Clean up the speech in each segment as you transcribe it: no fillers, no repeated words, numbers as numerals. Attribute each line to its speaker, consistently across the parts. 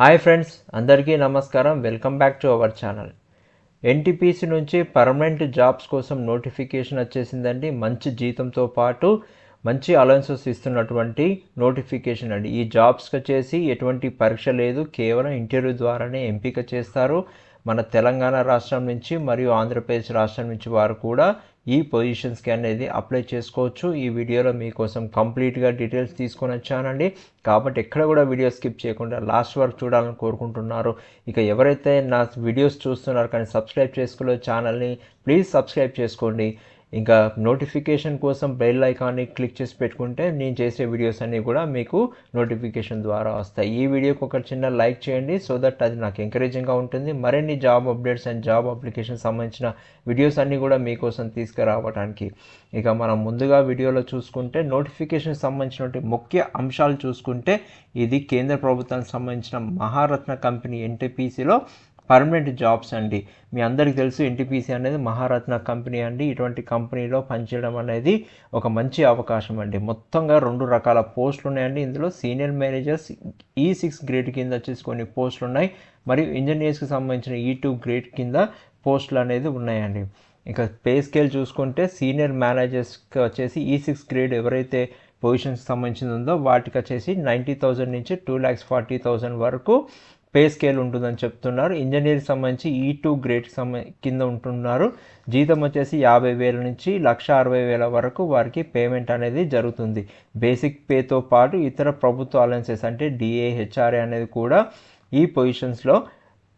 Speaker 1: Hi friends, అందరికీ నమస్కారం. Welcome back to our channel. NTPC నుంచి పర్మనెంట్ జాబ్స్ కోసం నోటిఫికేషన్ వచ్చేసిందండి. మంచి జీతంతో పాటు మంచి అలవెన్సెస్ ఇస్తున్నటువంటి నోటిఫికేషన్ అండి. ఈ జాబ్స్కి వచ్చేసి ఎటువంటి పరీక్ష లేదు, కేవలం ఇంటర్వ్యూ ద్వారానే ఎంపిక చేస్తారు. మన తెలంగాణ రాష్ట్రం నుంచి మరియు ఆంధ్రప్రదేశ్ రాష్ట్రం నుంచి వారు కూడా ఈ పొజిషన్స్కి అనేది అప్లై చేసుకోవచ్చు. ఈ వీడియోలో మీకోసం కంప్లీట్గా డీటెయిల్స్ తీసుకొని వచ్చానండి. కాబట్టి ఎక్కడ కూడా వీడియో స్కిప్ చేయకుండా లాస్ట్ వరకు చూడాలని కోరుకుంటున్నారు. ఇక ఎవరైతే నా వీడియోస్ చూస్తున్నారు కానీ సబ్స్క్రైబ్ చేసుకోలేదు ఛానల్ని, ప్లీజ్ సబ్స్క్రైబ్ చేసుకోండి. ఇంకా నోటిఫికేషన్ కోసం బెల్ ఐకాన్ని క్లిక్ చేసి పెట్టుకుంటే నేను చేసే వీడియోస్ అన్నీ కూడా మీకు నోటిఫికేషన్ ద్వారా వస్తాయి. ఈ వీడియోకి ఒక చిన్న లైక్ చేయండి, సో దట్ అది నాకు ఎంకరేజింగ్గా ఉంటుంది. మరిన్ని job updates and job application సంబంధించిన వీడియోస్ అన్నీ కూడా మీకోసం తీసుకురావడానికి. ఇక మనం ముందుగా వీడియోలో చూసుకుంటే నోటిఫికేషన్ సంబంధించినటువంటి ముఖ్య అంశాలు చూసుకుంటే ఇది కేంద్ర ప్రభుత్వానికి సంబంధించిన మహారత్న కంపెనీ ఎన్టీపీసీలో పర్మనెంట్ జాబ్స్ అండి. మీ అందరికీ తెలుసు ఎన్టీపీసీ అనేది మహారత్న కంపెనీ అండి. ఇటువంటి కంపెనీలో పనిచేయడం అనేది ఒక మంచి అవకాశం అండి. మొత్తంగా 2 రకాల పోస్టులు ఉన్నాయండి. ఇందులో సీనియర్ మేనేజర్స్ E6 గ్రేడ్ కింద వచ్చేసి కొన్ని పోస్టులు ఉన్నాయి, మరియు ఇంజనీర్స్కి సంబంధించిన E2 గ్రేడ్ కింద పోస్టులు అనేది ఉన్నాయండి. ఇక పే స్కేల్ చూసుకుంటే సీనియర్ మేనేజర్స్కి వచ్చేసి E6 గ్రేడ్ ఎవరైతే పొజిషన్స్కి సంబంధించింది ఉందో వాటికి వచ్చేసి 90,000 నుంచి 2,40,000 వరకు పే స్కేల్ ఉంటుందని చెప్తున్నారు. ఇంజనీరింగ్ సంబంధించి E2 గ్రేడ్ కింద ఉంటున్నారు. జీతం వచ్చేసి 50,000 నుంచి 1,60,000 వరకు వారికి పేమెంట్ అనేది జరుగుతుంది. బేసిక్ పేతో పాటు ఇతర ప్రభుత్వ అలవెన్సెస్ అంటే DA, HRA అనేది కూడా ఈ పొజిషన్స్లో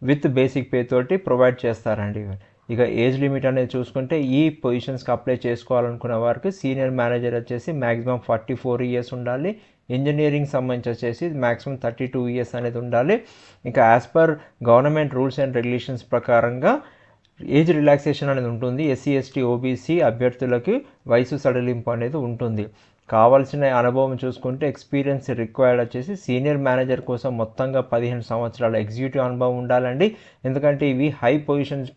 Speaker 1: విత్ బేసిక్ పే తోటి ప్రొవైడ్ చేస్తారండి. ఇక ఏజ్ లిమిట్ అనేది చూసుకుంటే ఈ పొజిషన్స్కి అప్లై చేసుకోవాలనుకున్న వారికి సీనియర్ మేనేజర్ వచ్చేసి మ్యాక్సిమం 44 ఇయర్స్ ఉండాలి. ఇంజనీరింగ్ సంబంధించి వచ్చేసి మ్యాక్సిమం 32 ఇయర్స్ అనేది ఉండాలి. ఇంకా as per government rules and regulations ప్రకారంగా ఏజ్ రిలాక్సేషన్ అనేది ఉంటుంది. SC, ST, OBC అభ్యర్థులకి వయసు సడలింపు అనేది ఉంటుంది. కావాల్సిన అనుభవం చూసుకుంటే ఎక్స్పీరియన్స్ రిక్వైర్డ్ వచ్చేసి సీనియర్ మేనేజర్ కోసం మొత్తంగా 15 సంవత్సరాల ఎగ్జిక్యూటివ్ అనుభవం ఉండాలండి. ఎందుకంటే ఇవి హై పొజిషన్స్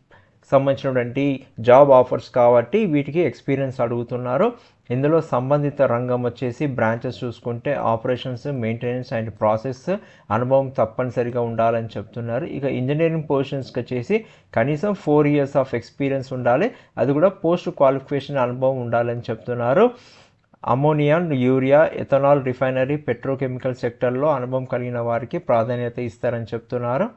Speaker 1: సంబంధించినటువంటి జాబ్ ఆఫర్స్ కాబట్టి వీటికి ఎక్స్పీరియన్స్ అడుగుతున్నారు. ఇందులో సంబంధిత రంగం వచ్చేసి బ్రాంచెస్ చూసుకుంటే ఆపరేషన్స్, మెయింటెనెన్స్ అండ్ ప్రాసెస్ అనుభవం తప్పనిసరిగా ఉండాలని చెప్తున్నారు. ఇక ఇంజనీరింగ్ పొజిషన్స్కి వచ్చేసి కనీసం 4 ఇయర్స్ ఆఫ్ ఎక్స్పీరియన్స్ ఉండాలి, అది కూడా పోస్ట్ క్వాలిఫికేషన్ అనుభవం ఉండాలని చెప్తున్నారు. Ammonia, urea, ethanol refinery, petrochemical సెక్టర్లో అనుభవం కలిగిన వారికి ప్రాధాన్యత ఇస్తారని చెప్తున్నారు.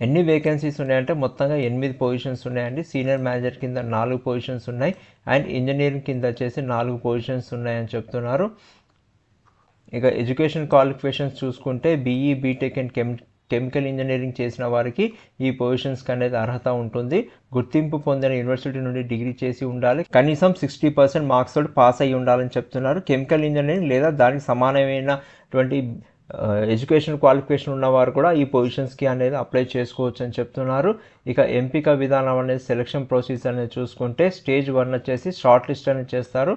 Speaker 1: ఎన్ని వేకెన్సీస్ ఉన్నాయంటే మొత్తంగా 8 పొజిషన్స్ ఉన్నాయండి. సీనియర్ మేనేజర్ కింద 4 పొజిషన్స్ ఉన్నాయి అండ్ ఇంజనీరింగ్ కింద వచ్చేసి 4 పొజిషన్స్ ఉన్నాయని చెప్తున్నారు. ఇక ఎడ్యుకేషన్ క్వాలిఫికేషన్స్ చూసుకుంటే BE, BTech and chemical engineering చేసిన వారికి ఈ పొజిషన్స్కి అనేది అర్హత ఉంటుంది. గుర్తింపు పొందిన యూనివర్సిటీ నుండి డిగ్రీ చేసి ఉండాలి, కనీసం 60% మార్క్స్ తోటి పాస్ అయ్యి ఉండాలని చెప్తున్నారు. కెమికల్ ఇంజనీరింగ్ లేదా దానికి సమానమైనటువంటి ఎడ్యుకేషన్ క్వాలిఫికేషన్ ఉన్నవారు కూడా ఈ పొజిషన్స్కి అనేది అప్లై చేసుకోవచ్చు అని చెప్తున్నారు. ఇక ఎంపిక విధానం అనేది సెలక్షన్ ప్రొసీజర్ అనేది చూసుకుంటే స్టేజ్ 1 వచ్చేసి షార్ట్ లిస్ట్ అనేది చేస్తారు.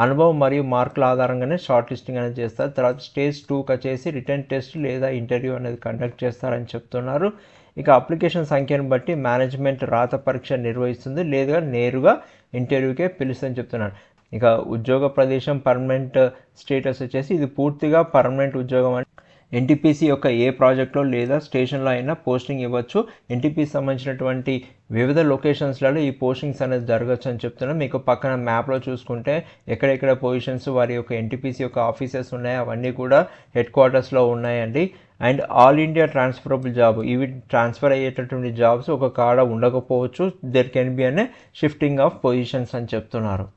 Speaker 1: అనుభవం మరియు మార్కుల ఆధారంగానే షార్ట్ లిస్టింగ్ అనేది చేస్తారు. తర్వాత స్టేజ్ 2కి వచ్చేసి రిటర్న్ టెస్ట్ లేదా ఇంటర్వ్యూ అనేది కండక్ట్ చేస్తారని చెప్తున్నారు. ఇక అప్లికేషన్ సంఖ్యను బట్టి మేనేజ్మెంట్ రాత పరీక్ష నిర్వహిస్తుంది, లేదా నేరుగా ఇంటర్వ్యూకే పిలుస్తుందని చెప్తున్నారు. ఇక ఉద్యోగ ప్రదేశం పర్మనెంట్ స్టేటస్ వచ్చేసి ఇది పూర్తిగా పర్మనెంట్ ఉద్యోగం. ఎన్టీపీసీ యొక్క ఏ ప్రాజెక్ట్లో లేదా స్టేషన్లో అయినా పోస్టింగ్ ఇవ్వచ్చు. ఎన్టీపీసీ సంబంధించినటువంటి వివిధ లొకేషన్స్లలో ఈ పోస్టింగ్స్ అనేది జరగచ్చు అని చెప్తున్నాను. మీకు పక్కన మ్యాప్లో చూసుకుంటే ఎక్కడెక్కడ పొజిషన్స్ వారి యొక్క ఎన్టీపీసీ యొక్క ఆఫీసెస్ ఉన్నాయి, అవన్నీ కూడా హెడ్ క్వార్టర్స్లో ఉన్నాయండి. And all India transferable job, ఇవి ట్రాన్స్ఫర్ అయ్యేటటువంటి జాబ్స్ ఒక కాడ ఉండకపోవచ్చు. దెర్ కెన్ బి అనే షిఫ్టింగ్ ఆఫ్ పొజిషన్స్ అని చెప్తున్నారు.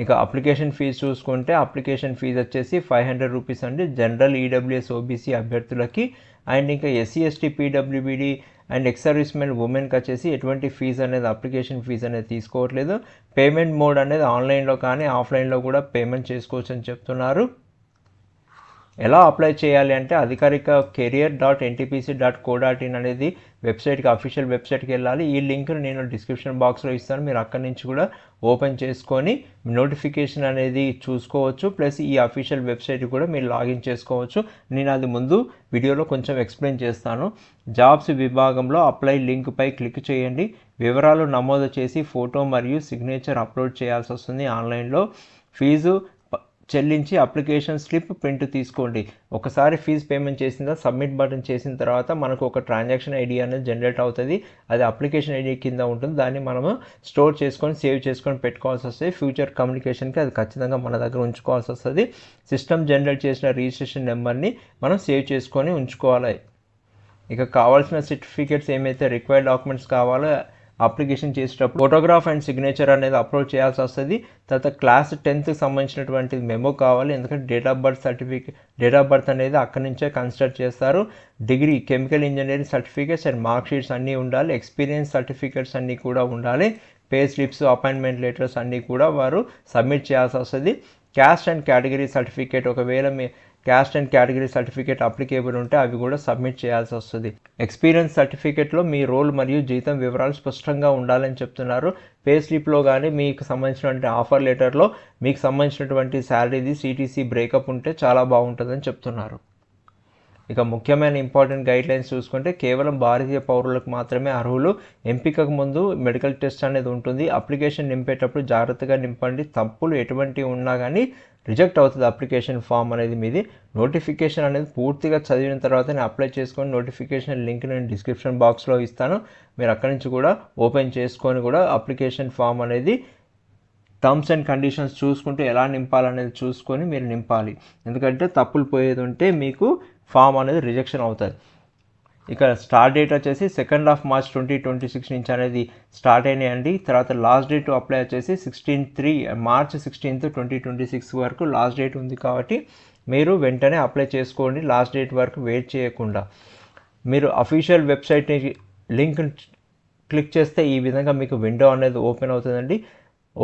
Speaker 1: ఇక అప్లికేషన్ ఫీజు చూసుకుంటే అప్లికేషన్ ఫీజు వచ్చేసి 500 రూపీస్ అండి జనరల్, EWS, OBC అభ్యర్థులకి. అండ్ ఇంకా SC, ST, PWBD and ex service men ఉమెన్కి వచ్చేసి ఎటువంటి ఫీజు అనేది అప్లికేషన్ ఫీజు అనేది తీసుకోవట్లేదు. పేమెంట్ మోడ్ అనేది ఆన్లైన్లో కానీ ఆఫ్లైన్లో కూడా పేమెంట్ చేసుకోవచ్చు అని చెప్తున్నారు. ఎలా అప్లై చేయాలి అంటే అధికారిక career.ntpc.co.in అనేది వెబ్సైట్కి, అఫీషియల్ వెబ్సైట్కి వెళ్ళాలి. ఈ లింక్ను నేను డిస్క్రిప్షన్ బాక్స్లో ఇస్తాను, మీరు అక్కడి నుంచి కూడా ఓపెన్ చేసుకొని నోటిఫికేషన్ అనేది చూసుకోవచ్చు. ప్లస్ ఈ అఫీషియల్ వెబ్సైట్ కూడా మీరు లాగిన్ చేసుకోవచ్చు. నేను అది ముందు వీడియోలో కొంచెం ఎక్స్ప్లెయిన్ చేస్తాను. జాబ్స్ విభాగంలో అప్లై లింక్పై క్లిక్ చేయండి. వివరాలు నమోదు చేసి ఫోటో మరియు సిగ్నేచర్ అప్లోడ్ చేయాల్సి వస్తుంది ఆన్లైన్లో. ఫీజు చెల్లించి అప్లికేషన్ స్లిప్ ప్రింట్ తీసుకోండి. ఒకసారి ఫీజు పేమెంట్ చేసిన సబ్మిట్ బటన్ చేసిన తర్వాత మనకు ఒక ట్రాన్సాక్షన్ ఐడి అనేది జనరేట్ అవుతుంది. అది అప్లికేషన్ ఐడి కింద ఉంటుంది. దాన్ని మనము స్టోర్ చేసుకొని సేవ్ చేసుకొని పెట్టుకోవాల్సి వస్తుంది. ఫ్యూచర్ కమ్యూనికేషన్కి అది ఖచ్చితంగా మన దగ్గర ఉంచుకోవాల్సి వస్తుంది. సిస్టమ్ జనరేట్ చేసిన రిజిస్ట్రేషన్ నెంబర్ని మనం సేవ్ చేసుకొని ఉంచుకోవాలి. ఇక కావాల్సిన సర్టిఫికేట్స్ ఏమైతే రిక్వైర్డ్ డాక్యుమెంట్స్ కావాలో అప్లికేషన్ చేసేటప్పుడు ఫోటోగ్రాఫ్ అండ్ సిగ్నేచర్ అనేది అప్లోడ్ చేయాల్సి వస్తుంది. తర్వాత క్లాస్ 10th సంబంధించినటువంటి మెమో కావాలి. ఎందుకంటే డేట్ ఆఫ్ బర్త్ అనేది అక్కడి నుంచే కన్సిడర్ చేస్తారు. Degree chemical engineering certificates and mark sheets అన్నీ ఉండాలి. ఎక్స్పీరియన్స్ సర్టిఫికేట్స్ అన్నీ కూడా ఉండాలి. పే స్లిప్స్, అపాయింట్మెంట్ లెటర్స్ అన్నీ కూడా వారు సబ్మిట్ చేయాల్సి వస్తుంది. క్యాస్ట్ అండ్ కేటగిరీ సర్టిఫికేట్, ఒకవేళ మీ caste and category certificate applicable ఉంటే అవి కూడా సబ్మిట్ చేయాల్సి వస్తుంది. ఎక్స్పీరియన్స్ సర్టిఫికేట్లో మీ రోల్ మరియు జీతం వివరాలు స్పష్టంగా ఉండాలని చెప్తున్నారు. పే స్లిప్లో కానీ మీకు సంబంధించినటువంటి ఆఫర్ లెటర్లో మీకు సంబంధించినటువంటి శాలరీది CTC బ్రేకప్ ఉంటే చాలా బాగుంటుందని చెప్తున్నారు. ఇక ముఖ్యమైన ఇంపార్టెంట్ గైడ్లైన్స్ చూసుకుంటే కేవలం భారతీయ పౌరులకు మాత్రమే అర్హులు. ఎంపికకు ముందు మెడికల్ టెస్ట్ అనేది ఉంటుంది. అప్లికేషన్ నింపేటప్పుడు జాగ్రత్తగా నింపండి. తప్పులు ఎటువంటి ఉన్నా కానీ రిజెక్ట్ అవుతుంది అప్లికేషన్ ఫామ్ అనేది మీది. నోటిఫికేషన్ అనేది పూర్తిగా చదివిన తర్వాత నేను అప్లై చేసుకొని నోటిఫికేషన్ లింక్ నేను డిస్క్రిప్షన్ బాక్స్లో ఇస్తాను. మీరు అక్కడి నుంచి కూడా ఓపెన్ చేసుకొని కూడా అప్లికేషన్ ఫామ్ అనేది టర్మ్స్ అండ్ కండిషన్స్ చూసుకుంటూ ఎలా నింపాలనేది చూసుకొని మీరు నింపాలి. ఎందుకంటే తప్పులు పోయేది ఉంటే మీకు ఫామ్ అనేది రిజెక్షన్ అవుతుంది. ఇక స్టార్ట్ డేట్ వచ్చేసి 2 March 2026 నుంచి అనేది స్టార్ట్ అయినాయండి. తర్వాత లాస్ట్ డేట్ అప్లై వచ్చేసి March 16th 2026 వరకు లాస్ట్ డేట్ ఉంది. కాబట్టి మీరు వెంటనే అప్లై చేసుకోండి, లాస్ట్ డేట్ వరకు వెయిట్ చేయకుండా. మీరు అఫీషియల్ వెబ్సైట్ని లింక్ క్లిక్ చేస్తే ఈ విధంగా మీకు విండో అనేది ఓపెన్ అవుతుందండి.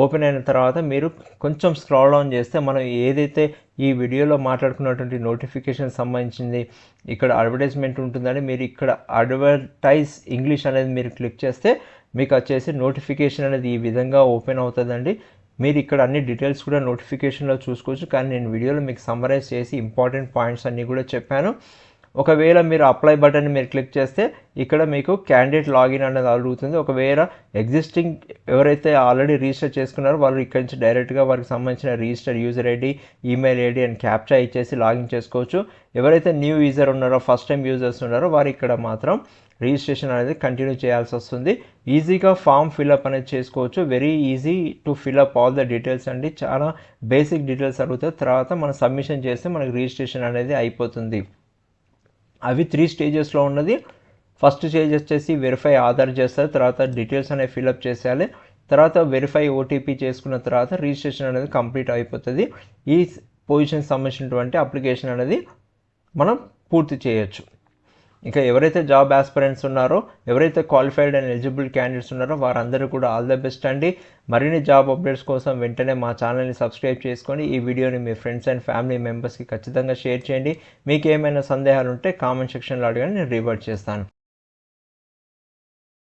Speaker 1: ఓపెన్ అయిన తర్వాత మీరు కొంచెం స్క్రాల్ డౌన్ చేస్తే మనం ఏదైతే ఈ వీడియోలో మాట్లాడుకున్నటువంటి నోటిఫికేషన్ సంబంధించింది ఇక్కడ అడ్వర్టైజ్మెంట్ ఉంటుందని మీరు ఇక్కడ అడ్వర్టైజ్ ఇంగ్లీష్ అనేది మీరు క్లిక్ చేస్తే మీకు వచ్చేసి నోటిఫికేషన్ అనేది ఈ విధంగా ఓపెన్ అవుతుందండి. మీరు ఇక్కడ అన్ని డీటెయిల్స్ కూడా నోటిఫికేషన్లో చూసుకోవచ్చు. కానీ నేను వీడియోలో మీకు సమ్మరైజ్ చేసి ఇంపార్టెంట్ పాయింట్స్ అన్నీ కూడా చెప్పాను. ఒకవేళ మీరు అప్లై బటన్ మీరు క్లిక్ చేస్తే ఇక్కడ మీకు క్యాండిడేట్ లాగిన్ అనేది అడుగుతుంది. ఒకవేళ ఎగ్జిస్టింగ్ ఎవరైతే ఆల్రెడీ రిజిస్టర్ చేసుకున్నారో వాళ్ళు ఇక్కడ నుంచి డైరెక్ట్గా వారికి సంబంధించిన register user ID, email ID and captcha ఇచ్చేసి లాగిన్ చేసుకోవచ్చు. ఎవరైతే న్యూ యూజర్ ఉన్నారో, ఫస్ట్ టైం యూజర్స్ ఉన్నారో వారు ఇక్కడ మాత్రం రిజిస్ట్రేషన్ అనేది కంటిన్యూ చేయాల్సి వస్తుంది. ఈజీగా ఫామ్ ఫిల్అప్ అనేది చేసుకోవచ్చు. Very easy to fill up all the details అండి. చాలా బేసిక్ డీటెయిల్స్ అడుగుతాయి. తర్వాత మనం సబ్మిషన్ చేస్తే మనకు రిజిస్ట్రేషన్ అనేది అయిపోతుంది. అవి 3 స్టేజెస్లో ఉన్నది. ఫస్ట్ స్టేజ్ వచ్చేసి వెరిఫై ఆధార్ చేస్తారు. తర్వాత డీటెయిల్స్ అనేవి ఫిల్అప్ చేసేయాలి. తర్వాత వెరిఫై OTP చేసుకున్న తర్వాత రిజిస్ట్రేషన్ అనేది కంప్లీట్ అయిపోతుంది. ఈ పొజిషన్ సంబంధించినటువంటి అప్లికేషన్ అనేది మనం పూర్తి చేయొచ్చు. ఇక ఎవరైతే జాబ్ ఆస్పిరెంట్స్ ఉన్నారో, ఎవరైతే క్వాలిఫైడ్ అండ్ ఎలిజిబుల్ క్యాండిడేట్స్ ఉన్నారో వారందరూ కూడా ఆల్ ద బెస్ట్ అండి. మరిన్ని జాబ్ అప్డేట్స్ కోసం వెంటనే మా ఛానల్ని సబ్స్క్రైబ్ చేసుకొని ఈ వీడియోని మీ ఫ్రెండ్స్ అండ్ ఫ్యామిలీ మెంబర్స్కి ఖచ్చితంగా షేర్ చేయండి. మీకు ఏమైనా సందేహాలు ఉంటే కామెంట్ సెక్షన్లో అడగండి, నేను రివర్ట్ చేస్తాను.